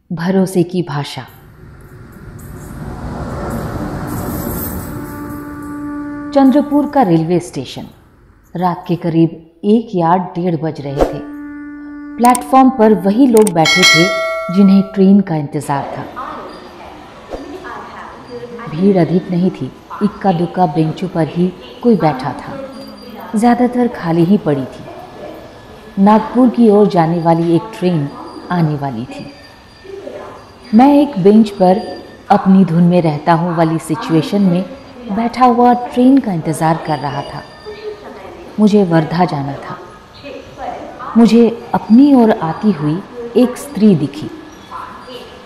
भरोसे की भाषा। चंद्रपुर का रेलवे स्टेशन। रात के करीब 1 या 1:30 बज रहे थे। प्लेटफॉर्म पर वही लोग बैठे थे जिन्हें ट्रेन का इंतजार था। भीड़ अधिक नहीं थी, इक्का दुक्का बेंचों पर ही कोई बैठा था, ज़्यादातर खाली ही पड़ी थी। नागपुर की ओर जाने वाली एक ट्रेन आने वाली थी। मैं एक बेंच पर अपनी धुन में रहता हूँ वाली सिचुएशन में बैठा हुआ ट्रेन का इंतज़ार कर रहा था। मुझे वर्धा जाना था। मुझे अपनी ओर आती हुई एक स्त्री दिखी।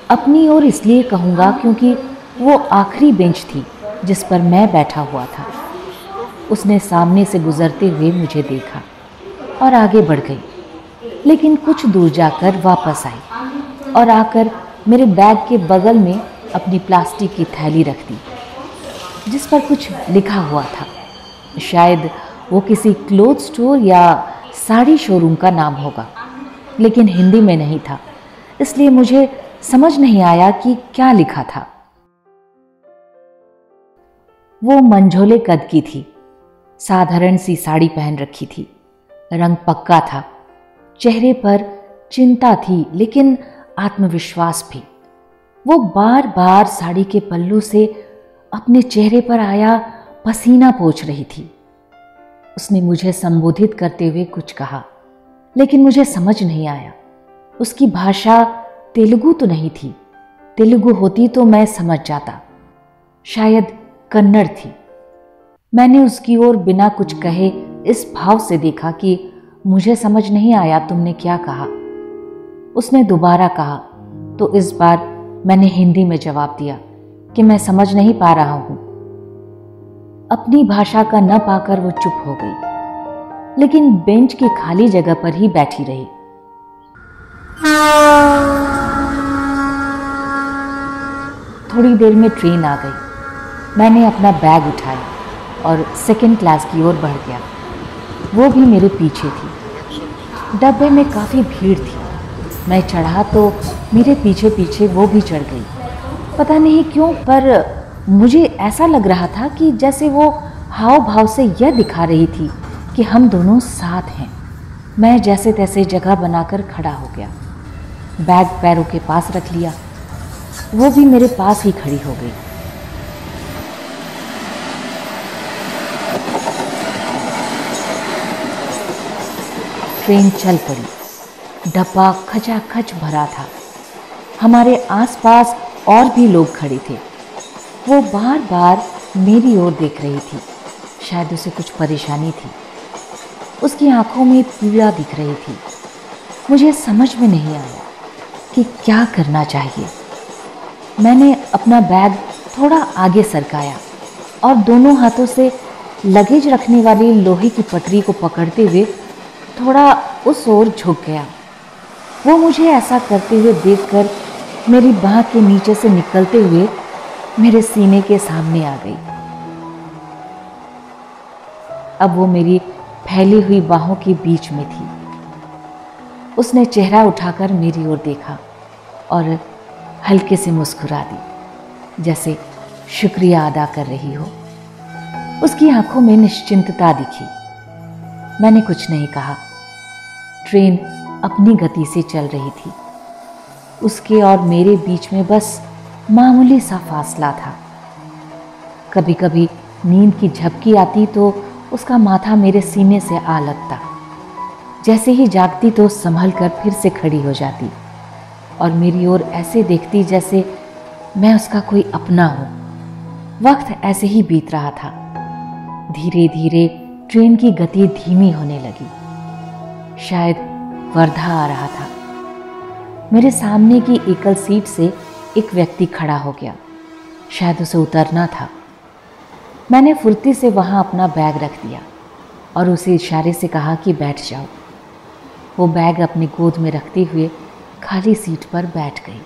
अपनी ओर इसलिए कहूँगा क्योंकि वो आखिरी बेंच थी जिस पर मैं बैठा हुआ था। उसने सामने से गुजरते हुए मुझे देखा और आगे बढ़ गई, लेकिन कुछ दूर जाकर वापस आई और आकर मेरे बैग के बगल में अपनी प्लास्टिक की थैली रख दी जिस पर कुछ लिखा हुआ था। शायद वो किसी क्लोथ स्टोर या साड़ी शोरूम का नाम होगा, लेकिन हिंदी में नहीं था, इसलिए मुझे समझ नहीं आया कि क्या लिखा था। वो मंझोले कद की थी, साधारण सी साड़ी पहन रखी थी, रंग पक्का था, चेहरे पर चिंता थी लेकिन आत्मविश्वास भी। वो बार बार साड़ी के पल्लू से अपने चेहरे पर आया पसीना पोंछ रही थी। उसने मुझे संबोधित करते हुए कुछ कहा, लेकिन मुझे समझ नहीं आया। उसकी भाषा तेलुगु तो नहीं थी, तेलुगु होती तो मैं समझ जाता, शायद कन्नड़ थी। मैंने उसकी ओर बिना कुछ कहे इस भाव से देखा कि मुझे समझ नहीं आया तुमने क्या कहा। उसने दोबारा कहा तो इस बार मैंने हिंदी में जवाब दिया कि मैं समझ नहीं पा रहा हूं। अपनी भाषा का न पाकर वो चुप हो गई, लेकिन बेंच की खाली जगह पर ही बैठी रही। थोड़ी देर में ट्रेन आ गई। मैंने अपना बैग उठाया और सेकंड क्लास की ओर बढ़ गया। वो भी मेरे पीछे थी। डब्बे में काफ़ी भीड़ थी। मैं चढ़ा तो मेरे पीछे पीछे वो भी चढ़ गई। पता नहीं क्यों, पर मुझे ऐसा लग रहा था कि जैसे वो हाव भाव से यह दिखा रही थी कि हम दोनों साथ हैं। मैं जैसे तैसे जगह बनाकर खड़ा हो गया, बैग पैरों के पास रख लिया। वो भी मेरे पास ही खड़ी हो गई। ट्रेन चल पड़ी। डब्बा खचाखच भरा था। हमारे आसपास और भी लोग खड़े थे। वो बार बार मेरी ओर देख रही थी, शायद उसे कुछ परेशानी थी। उसकी आंखों में पीड़ा दिख रही थी। मुझे समझ में नहीं आया कि क्या करना चाहिए। मैंने अपना बैग थोड़ा आगे सरकाया और दोनों हाथों से लगेज रखने वाली लोहे की पटरी को पकड़ते हुए थोड़ा उस ओर झुक गया। वो मुझे ऐसा करते हुए देखकर मेरी बाह के नीचे से निकलते हुए मेरे सीने के सामने आ गई। अब वो मेरी फैली हुई बाहों के बीच में थी। उसने चेहरा उठाकर मेरी ओर देखा और हल्के से मुस्कुरा दी, जैसे शुक्रिया अदा कर रही हो। उसकी आंखों में निश्चिंतता दिखी। मैंने कुछ नहीं कहा। ट्रेन अपनी गति से चल रही थी। उसके और मेरे बीच में बस मामूली सा फासला था। कभी कभी नींद की झपकी आती तो उसका माथा मेरे सीने से आ लगता। जैसे ही जागती तो संभल कर फिर से खड़ी हो जाती और मेरी ओर ऐसे देखती जैसे मैं उसका कोई अपना हूँ। वक्त ऐसे ही बीत रहा था। धीरे धीरे ट्रेन की गति धीमी होने लगी। शायद वर्धा आ रहा था। मेरे सामने की एकल सीट से एक व्यक्ति खड़ा हो गया। शायद उसे उतरना था। मैंने फुर्ती से वहां अपना बैग रख दिया और उसे इशारे से कहा कि बैठ जाओ। वो बैग अपनी गोद में रखते हुए खाली सीट पर बैठ गई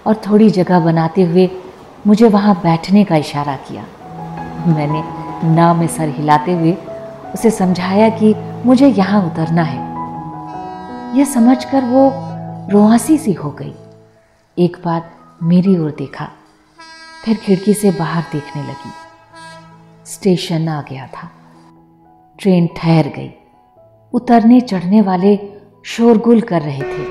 और थोड़ी जगह बनाते हुए मुझे वहां बैठने का इशारा किया। मैंने ना में सर हिलाते हुए उसे समझाया कि मुझे यहाँ उतरना है। यह समझकर वो रुआंसी सी हो गई। एक बार मेरी ओर देखा, फिर खिड़की से बाहर देखने लगी। स्टेशन आ गया था। ट्रेन ठहर गई। उतरने चढ़ने वाले शोरगुल कर रहे थे।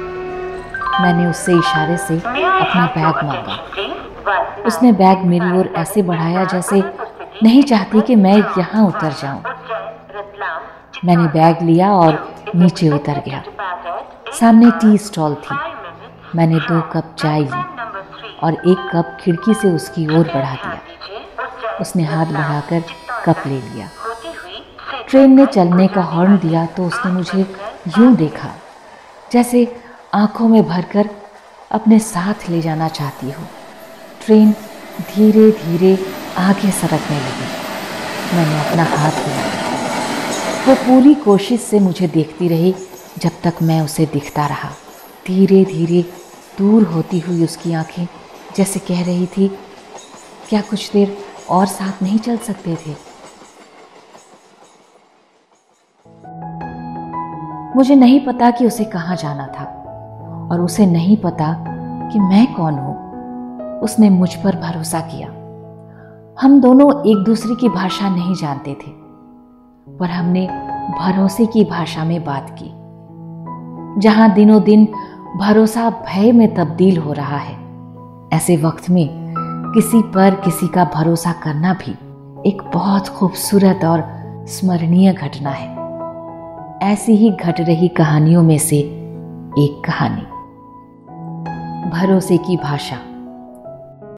मैंने उससे इशारे से अपना बैग मांगा। उसने बैग मेरी ओर ऐसे बढ़ाया जैसे नहीं चाहती कि मैं यहाँ उतर जाऊं। मैंने बैग लिया और नीचे उतर गया। सामने टी स्टॉल थी। मैंने 2 कप चाय ली और 1 कप खिड़की से उसकी ओर बढ़ा दिया। उसने हाथ बढ़ाकर कप ले लिया। ट्रेन ने चलने का हॉर्न दिया तो उसने मुझे यूं देखा जैसे आंखों में भरकर अपने साथ ले जाना चाहती हो। ट्रेन धीरे धीरे आगे सरकने लगी। मैंने अपना हाथ हिलाया। वो पूरी कोशिश से मुझे देखती रही जब तक मैं उसे दिखता रहा। धीरे धीरे दूर होती हुई उसकी आंखें जैसे कह रही थी, क्या कुछ देर और साथ नहीं चल सकते थे? मुझे नहीं पता कि उसे कहाँ जाना था और उसे नहीं पता कि मैं कौन हूं। उसने मुझ पर भरोसा किया। हम दोनों एक दूसरे की भाषा नहीं जानते थे, पर हमने भरोसे की भाषा में बात की। जहां दिनों दिन भरोसा भय में तब्दील हो रहा है, ऐसे वक्त में किसी पर किसी का भरोसा करना भी एक बहुत खूबसूरत और स्मरणीय घटना है। ऐसी ही घट रही कहानियों में से एक कहानी, भरोसे की भाषा।